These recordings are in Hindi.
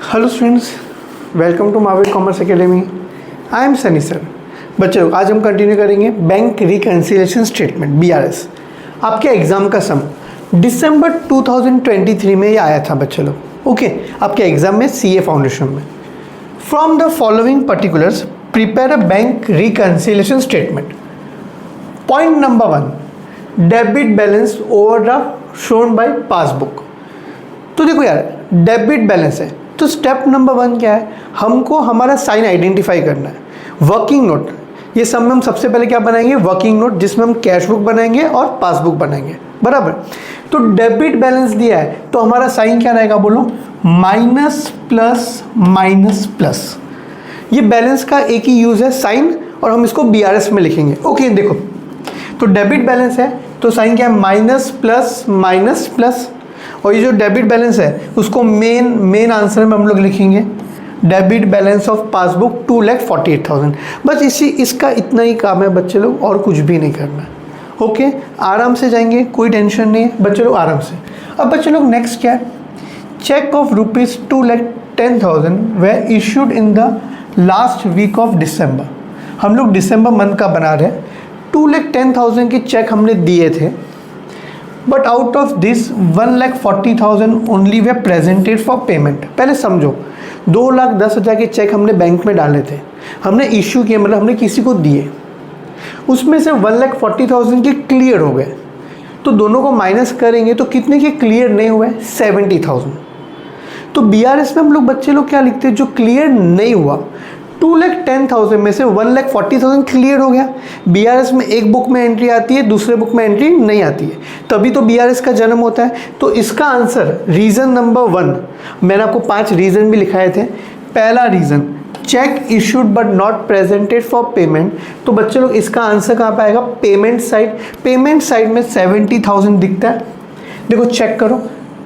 Hello students, welcome to Mahavir commerce academy. I am Sunny sir. बच्चों, आज हम कंटिन्यू करेंगे बैंक रिकन्सिलिएशन स्टेटमेंट BRS। आपके एग्ज़ाम का सम दिसंबर 2023 में ये आया था बच्चों लोग। ओके, आपके एग्ज़ाम में CA फाउंडेशन में। From the following particulars prepare a bank reconciliation statement. Point number 1, debit balance overdraft shown by passbook. तो देखो यार, डेबिट बैलेंस है तो स्टेप नंबर 1 क्या है, हमको हमारा साइन आइडेंटिफाई करना है। वर्किंग नोट, ये सब में हम सबसे पहले क्या बनाएंगे, वर्किंग नोट, जिसमें हम कैश बुक बनाएंगे और पासबुक बनाएंगे, बराबर। तो डेबिट बैलेंस दिया है तो हमारा साइन क्या रहेगा, बोलो, माइनस प्लस माइनस प्लस। ये बैलेंस का एक ही यूज़ है, साइन, और हम इसको BRS में लिखेंगे। ओके, देखो, तो डेबिट बैलेंस है तो साइन क्या है, माइनस प्लस माइनस प्लस। और ये जो डेबिट बैलेंस है उसको मेन आंसर में हम लोग लिखेंगे डेबिट बैलेंस ऑफ पासबुक 2,48,000। बस इसका इतना ही काम है बच्चे लोग, और कुछ भी नहीं करना है। ओके, आराम से जाएंगे, कोई टेंशन नहीं है बच्चे लोग, आराम से। अब बच्चे लोग नेक्स्ट क्या है, cheque of ₹2,10,000 were issued in the last week of December. हम लोग दिसंबर मंथ का बना रहे हैं। 2,10,000 के चेक हमने दिए थे, but out of this 1,40,000 only way presented for payment. पहले समझो, 2,10,000 के चेक हमने बैंक में डाले थे, हमने इश्यू किए, मतलब हमने किसी को दिए, उसमें से 1,40,000 के क्लियर हो गए। तो दोनों को माइनस करेंगे तो कितने के क्लियर नहीं हुए, 70,000। तो BRS में हम लोग बच्चे लोग क्या लिखते हैं, जो क्लियर नहीं हुआ, 2,10,000 में से 1,40,000 क्लियर हो गया। BRS में एक बुक में एंट्री आती है, दूसरे बुक में एंट्री नहीं आती है, तभी तो BRS का जन्म होता है। तो इसका आंसर, रीज़न नंबर 1, मैंने आपको 5 रीज़न भी लिखाए थे। पहला reason, check issued but not presented for payment. तो बच्चे लोग इसका आंसर कहाँ पे आएगा, पेमेंट साइड। पेमेंट साइड में 70,000 दिखता है। देखो चेक करो,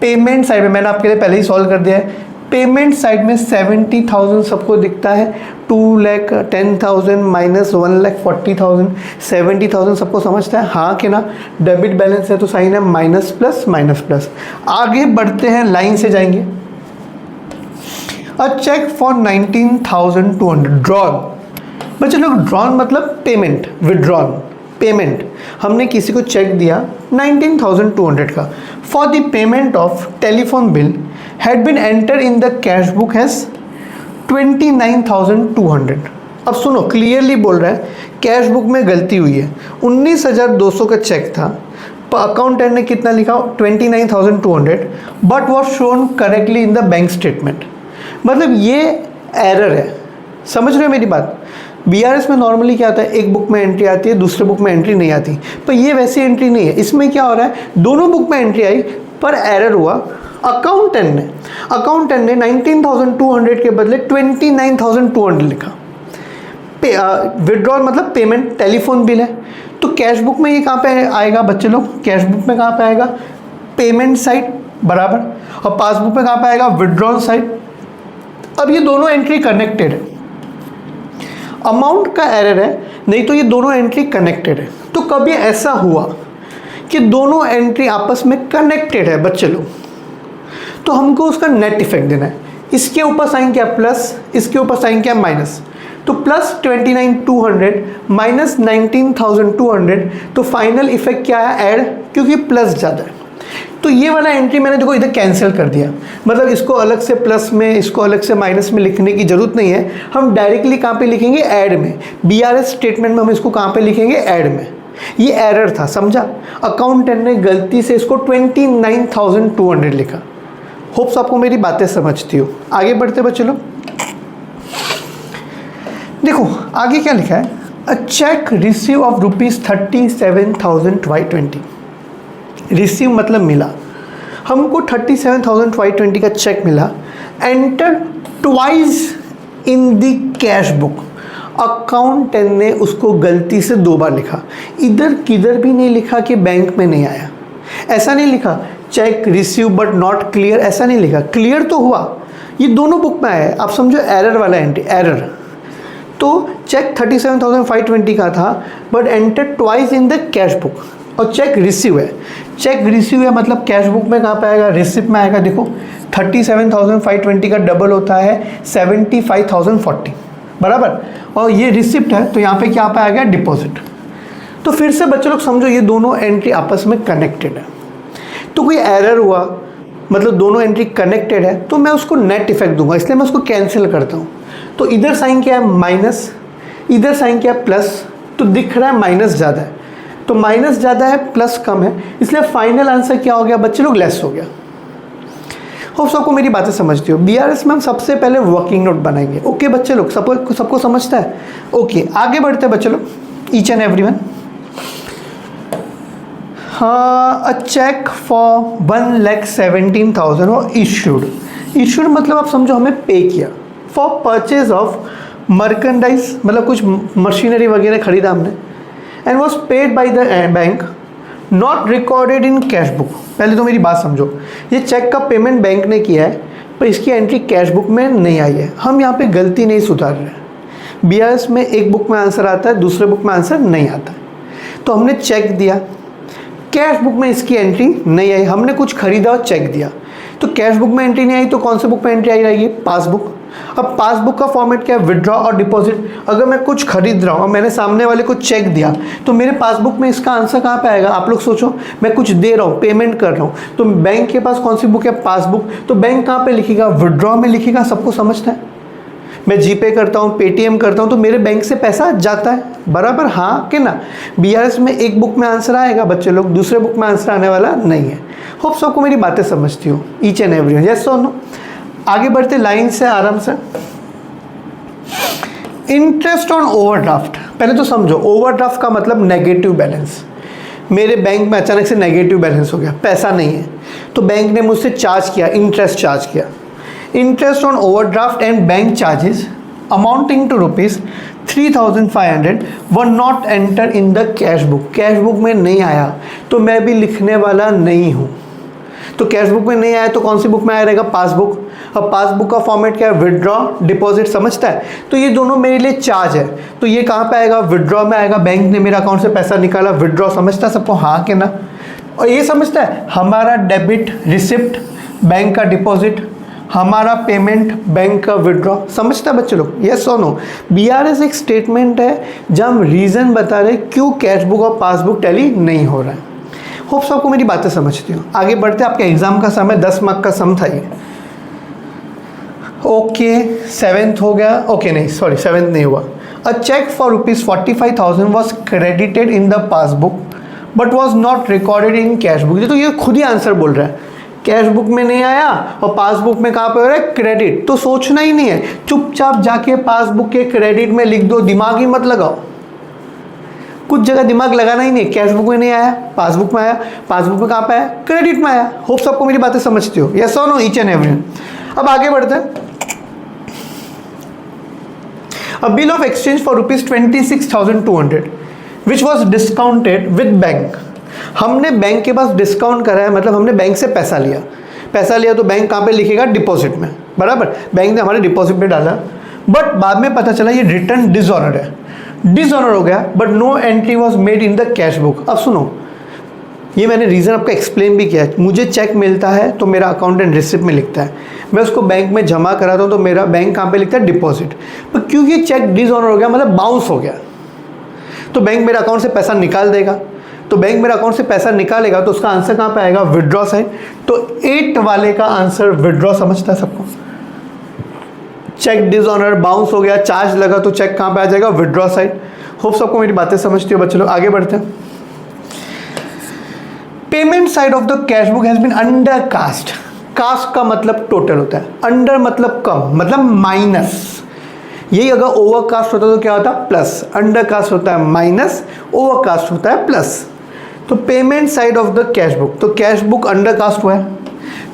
पेमेंट साइड में मैंने आपके लिए पहले ही सॉल्व कर दिया है। पेमेंट साइड में 70,000 सबको दिखता है। 2,10,000 माइनस 1,40,000, 70,000 सबको समझता है, हाँ कि ना। डेबिट बैलेंस है तो साइन है माइनस प्लस माइनस प्लस। आगे बढ़ते हैं, लाइन से जाएंगे। अ चेक फॉर 19,200 ड्रॉन। बच्चे लोग, ड्रॉन मतलब पेमेंट, विड्रॉन, पेमेंट। हमने किसी को चेक दिया 19,200 का, for the payment of telephone bill had been enter in the cash book has 29,200। अब सुनो, क्लियरली बोल रहा है, कैश बुक में गलती हुई है। 19,200 का चेक था, अकाउंटेंट ने कितना लिखा, 29,200, but was shown correctly in the bank statement. मतलब ये एरर है, समझ रहे हो मेरी बात। BRS में नॉर्मली क्या आता है, एक बुक में एंट्री आती है, दूसरे बुक में एंट्री नहीं आती, पर ये वैसी एंट्री नहीं है। इसमें क्या हो रहा है, दोनों बुक में एंट्री आई पर एरर हुआ। अकाउंटेंट ने 19,200 के बदले 29,200 लिखा। विड्रॉल मतलब पेमेंट, टेलीफोन बिल है। तो कैश बुक में ये कहाँ पे आएगा बच्चे लोग, कैश बुक में कहाँ पे आएगा, पेमेंट साइड, बराबर। और पासबुक में कहाँ पे आएगा, विड्रॉल साइड। अब ये दोनों एंट्री कनेक्टेड है, अमाउंट का एरर है, नहीं तो ये दोनों एंट्री कनेक्टेड है। तो कभी ऐसा हुआ कि दोनों एंट्री आपस में कनेक्टेड है बच्चे लोग, तो हमको उसका नेट इफेक्ट देना है। इसके ऊपर साइन क्या, प्लस, इसके ऊपर साइन क्या, माइनस। तो प्लस 29,200 माइनस 19,200, तो फाइनल इफेक्ट क्या है, ऐड, क्योंकि प्लस ज़्यादा है। तो ये वाला एंट्री मैंने देखो इधर कैंसिल कर दिया, मतलब इसको अलग से प्लस में, इसको अलग से माइनस में लिखने की जरूरत नहीं है। हम डायरेक्टली कहाँ पे लिखेंगे, ऐड में। BRS स्टेटमेंट में हम इसको कहाँ पे लिखेंगे, ऐड में। ये एरर था, समझा। अकाउंटेंट ने गलती से इसको 29,200 लिखा। होप्स आपको मेरी बातें समझती हो। आगे बढ़ते बच्चे लोग, देखो आगे क्या लिखा है, अ चेक रिसीव ऑफ ₹37,520। रिसीव मतलब मिला, हमको 37,520 का चेक मिला। Enter twice in the cash book. Accountant ने उसको गलती से 2 बार लिखा, इधर किधर भी नहीं लिखा कि बैंक में नहीं आया, ऐसा नहीं लिखा। Check receive but not clear, ऐसा नहीं लिखा। क्लियर तो हुआ, ये दोनों बुक में आया है। आप समझो एरर वाला एंट्री, एरर। तो चेक 37,520 का था, but enter twice in the cash book, और चेक रिसीव है। चेक रिसीव है मतलब कैश बुक में कहाँ पे आएगा, रिसिप्ट में आएगा। देखो 37,520 का डबल होता है 75,040 बराबर, और ये रिसिप्ट है तो यहाँ पे क्या पे आएगा, डिपॉजिट। तो फिर से बच्चों लोग समझो ये दोनों एंट्री आपस में कनेक्टेड है। तो कोई एरर हुआ मतलब दोनों एंट्री कनेक्टेड है तो मैं उसको नेट इफेक्ट दूंगा, इसलिए मैं उसको कैंसिल करता हूँ। तो इधर साइन क्या है माइनस, इधर साइन क्या है प्लस, तो दिख रहा है माइनस ज़्यादा है, तो माइनस ज़्यादा है प्लस कम है, इसलिए फाइनल आंसर क्या हो गया बच्चे लोग, लेस हो गया। होप सबको मेरी बातें समझती हो। बीआरएस में हम सबसे पहले वर्किंग नोट बनाएंगे। ओके बच्चे लोग, सबको समझता है। ओके आगे बढ़ते हैं बच्चे लोग, ईच एंड एवरीवन। हाँ, अ चेक फॉर 1,17,000 और इश्यूड मतलब आप समझो हमें पे किया फॉर परचेज ऑफ मर्केंडाइज, मतलब कुछ मशीनरी वगैरह खरीदा हमने, and was paid by the bank, not recorded in cash book. पहले तो मेरी बात समझो, ये चेक का पेमेंट बैंक ने किया है पर इसकी एंट्री कैश बुक में नहीं आई है। हम यहाँ पे गलती नहीं सुधार रहे। बीआरएस में एक बुक में आंसर आता है, दूसरे बुक में आंसर नहीं आता है। तो हमने चेक दिया, कैश बुक में इसकी एंट्री नहीं आई, हमने कुछ खरीदा और चेक दिया, तो कैश बुक में एंट्री नहीं आई तो कौन से बुक में एंट्री आई रहेगी, पासबुक। अब पासबुक का फॉर्मेट क्या है, विड्रॉ और डिपॉजिट। अगर मैं कुछ खरीद रहा हूँ और मैंने सामने वाले को चेक दिया तो मेरे पासबुक में इसका आंसर कहाँ पे आएगा। आप लोग सोचो, मैं कुछ दे रहा हूँ, पेमेंट कर रहा हूँ, तो बैंक के पास कौन सी बुक है, पासबुक, तो बैंक कहाँ पे लिखेगा, विड्रॉ में लिखेगा। सबको समझता है। मैं जीपे करता हूँ, पेटीएम करता हूँ, तो मेरे बैंक से पैसा जाता है बराबर, हाँ कि ना। बीआरएस में एक बुक में आंसर आएगा बच्चे लोग, दूसरे बुक में आंसर आने वाला नहीं है। होप सबको मेरी बातें समझती हो, ईच एंड एवरी, यस और नो। आगे बढ़ते लाइन से आराम से। इंटरेस्ट ऑन ओवरड्राफ्ट, पहले तो समझो ओवरड्राफ्ट का मतलब नेगेटिव बैलेंस। मेरे बैंक में अचानक से नेगेटिव बैलेंस हो गया, पैसा नहीं है, तो बैंक ने मुझसे चार्ज किया, इंटरेस्ट चार्ज किया। Interest on overdraft and bank charges amounting to ₹3,500 were not enter in the cash book. Cash book में नहीं आया तो मैं भी लिखने वाला नहीं हूँ। तो कैश बुक में नहीं आया तो कौन सी बुक में आया रहेगा, पासबुक। अब पासबुक का फॉर्मेट क्या है, विड्रॉ डिपॉजिट, समझता है। तो ये दोनों मेरे लिए चार्ज है, तो ये कहाँ पे आएगा, विड्रॉ में आएगा। बैंक ने मेरे अकाउंट से पैसा निकाला, विड्रॉ, समझता है सबको, हाँ कि ना। और ये समझता है, हमारा डेबिट रिसिप्ट, बैंक का डिपॉजिट, हमारा पेमेंट, बैंक का विड्रॉ, समझता है बच्चे लोग, यस और नो। बीआरएस एक स्टेटमेंट है जब हम रीज़न बता रहे क्यों कैश बुक और पासबुक टैली नहीं हो रहा है। होप सबको मेरी बातें समझती हो। आगे बढ़ते, आपके एग्जाम का समय 10 मार्क का सम था ये। ओके 7th हो गया, ओके नहीं सॉरी 7th नहीं हुआ। A cheque for ₹45,000 was credited in the passbook but was not recorded in cash book. तो ये खुद ही आंसर बोल रहा है, कैश बुक में नहीं आया और पासबुक में कहाँ पे हो रहा है, क्रेडिट। तो सोचना ही नहीं है, चुपचाप जाके पासबुक के क्रेडिट में लिख दो, दिमाग ही मत लगाओ। कुछ जगह दिमाग लगाना ही नहीं, कैश बुक में नहीं आया, पासबुक में आया, पासबुक में कहाँ पे आया, क्रेडिट में आया। होप सबको मेरी बातें समझती हो, यस और नो, ईच एंड एवरी। अब आगे बढ़ते हैं। A bill of exchange for ₹26,200 which was discounted with bank। हमने बैंक के पास डिस्काउंट करा है, मतलब हमने बैंक से पैसा लिया तो बैंक कहाँ पे लिखेगा, डिपॉजिट में बराबर। बैंक ने हमारे डिपॉजिट में डाला, बट बाद में पता चला ये रिटर्न डिसऑनर है, डिसऑनर हो गया, but no entry was made in the cash book. अब सुनो, ये मैंने रीज़न आपको एक्सप्लेन भी किया है। मुझे चेक मिलता है तो मेरा अकाउंटेंट रिसिप्ट में लिखता है, मैं उसको बैंक में जमा कराता हूँ तो मेरा बैंक कहाँ पे लिखता है, डिपॉजिट। पर क्योंकि चेक डिसऑनर हो गया मतलब बाउंस हो गया, तो बैंक मेरे अकाउंट से पैसा निकाल देगा। तो बैंक मेरे अकाउंट से पैसा निकालेगा तो उसका आंसर कहाँ पे आएगा, विड्रॉ साइड। तो 8 वाले का आंसर विड्रॉ, समझता है सबको। चेक डिसऑनर, बाउंस हो गया, चार्ज लगा, तो चेक कहाँ पे आ जाएगा, विड्रॉ साइड। होप सबको मेरी बातें समझती हो बच्चे लोग। आगे बढ़ते हैं। Payment side of the cash book has been under cast. Cast का मतलब टोटल होता है, अंडर मतलब कम, मतलब माइनस। यही अगर ओवरकास्ट होता तो क्या होता, प्लस। अंडर कास्ट होता है माइनस, ओवरकास्ट होता है प्लस। तो payment side of the cash book, तो कैश बुक अंडर कास्ट हुआ है,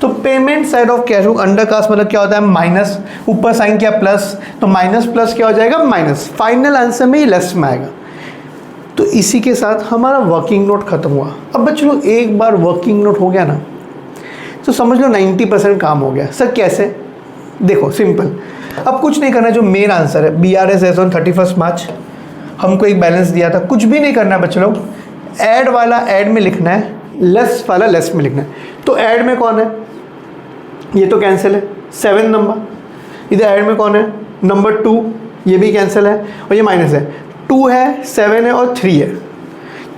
तो payment side of cash book under cast मतलब क्या होता है, माइनस, ऊपर साइन किया प्लस, तो माइनस प्लस क्या हो जाएगा, माइनस। फाइनल आंसर में ये लेस में आएगा। तो इसी के साथ हमारा वर्किंग नोट खत्म हुआ। अब बच्चों एक बार वर्किंग नोट हो गया ना तो समझ लो 90% काम हो गया। सर कैसे, देखो सिंपल, अब कुछ नहीं करना। जो मेन आंसर है बीआरएस एज ऑन 31 मार्च, हमको एक बैलेंस दिया था, कुछ भी नहीं करना है बच्चों लोग। ऐड वाला ऐड में लिखना है, लेस वाला लेस में लिखना है। तो ऐड में कौन है, ये तो कैंसिल है 7 नंबर। इधर ऐड में कौन है, नंबर 2, ये भी कैंसिल है और ये माइनस है। 2 है, 7 है और 3 है।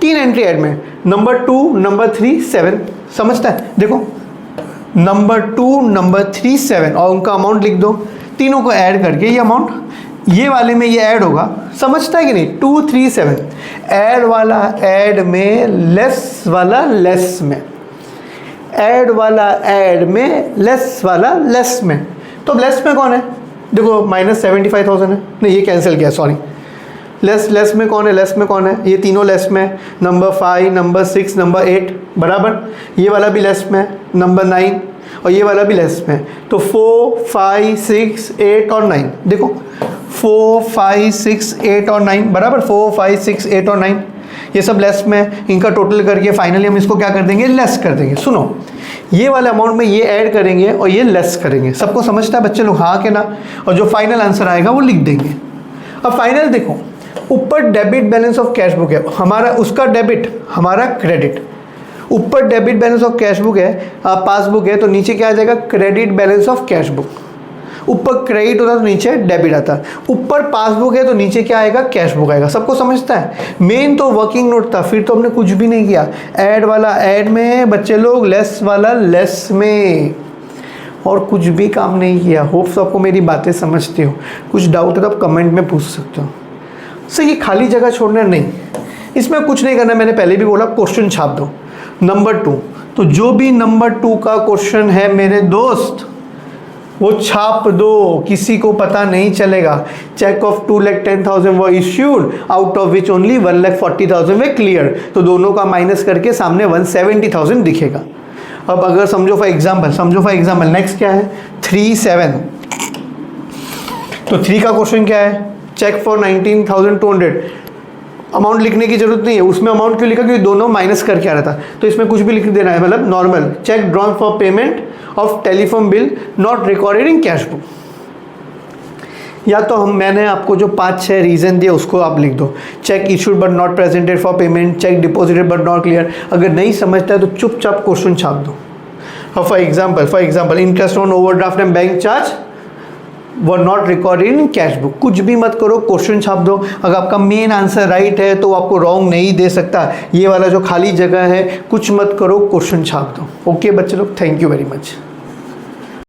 3 एंट्री ऐड में, नंबर 2, नंबर 3, 7। समझता है, देखो नंबर 2, नंबर 3, 7 और उनका अमाउंट लिख दो। तीनों को ऐड करके ये अमाउंट ये वाले में ये ऐड होगा। समझता है कि नहीं, 2, 3, 7 ऐड वाला ऐड में, लेस वाला लेस में, ऐड वाला ऐड में, लेस वाला लेस में। तो लेस में कौन है, देखो -75,000 है, नहीं ये कैंसिल किया, सॉरी। लेस में कौन है, लेस में कौन है, ये तीनों लेस में, नंबर 5, नंबर 6, नंबर 8 बराबर। ये वाला भी लेस में, नंबर 9 और ये वाला भी लेस में। तो 4, 5, 6, 8 और 9, देखो 4, 5, 6, 8 और 9 बराबर। 4, 5, 6, 8 और 9 ये सब लेस में, इनका टोटल करके फाइनली हम इसको क्या कर देंगे, लेस कर देंगे। सुनो, ये वाले अमाउंट में ये ऐड करेंगे और ये लेस करेंगे। सबको समझता है बच्चे लोग, हाँ के ना? और जो फाइनल आंसर आएगा वो लिख देंगे। अब फाइनल देखो, ऊपर debit balance of cash book है हमारा, उसका डेबिट, हमारा क्रेडिट। ऊपर debit balance of cash book है, पासबुक है, तो नीचे क्या आ जाएगा, credit balance of cash book. ऊपर क्रेडिट होता तो नीचे डेबिट आता। ऊपर पासबुक है तो नीचे क्या आएगा, कैश बुक आएगा। सबको समझता है। मेन तो वर्किंग नोट था, फिर तो हमने कुछ भी नहीं किया। ऐड वाला ऐड में बच्चे लोग, लेस वाला लेस में, और कुछ भी काम नहीं किया। होप्स आपको मेरी बातें समझते हो। कुछ डाउट है तो आप कमेंट में पूछ सकते हो। सर ये खाली जगह छोड़ना नहीं, इसमें कुछ नहीं करना। मैंने पहले भी बोला, क्वेश्चन छाप दो। नंबर 2, तो जो भी नंबर 2 का क्वेश्चन है मेरे दोस्त, वो छाप दो, किसी को पता नहीं चलेगा। चेक ऑफ 2,10,000 वो issued, out of which only 1,40,000 way clear. तो दोनों का माइनस करके सामने 170,000 दिखेगा। अब अगर समझो फॉर एग्जाम्पल, नेक्स्ट क्या है, 3, 7। तो 3 का क्वेश्चन क्या है, चेक फॉर 19,200। अमाउंट लिखने की जरूरत नहीं है, उसमें अमाउंट क्यों लिखा, क्योंकि दोनों माइनस करके आ रहा था। तो इसमें कुछ भी लिख देना है, मतलब normal, check drawn for payment of telephone bill not recorded in cash book. या तो मैंने आपको जो 5-6 रीज़न दिए उसको आप लिख दो। Check issued but not presented for payment, check deposited but not clear. अगर नहीं समझता है तो चुपचाप क्वेश्चन छाप दो। और for example interest on overdraft and bank charge वो not recorded in cash book. कुछ भी मत करो, क्वेश्चन छाप दो। अगर आपका मेन आंसर राइट है तो आपको रॉन्ग नहीं दे सकता। ये वाला जो खाली जगह है, कुछ मत करो, क्वेश्चन छाप दो। ओके बच्चे लोग, थैंक यू वेरी मच।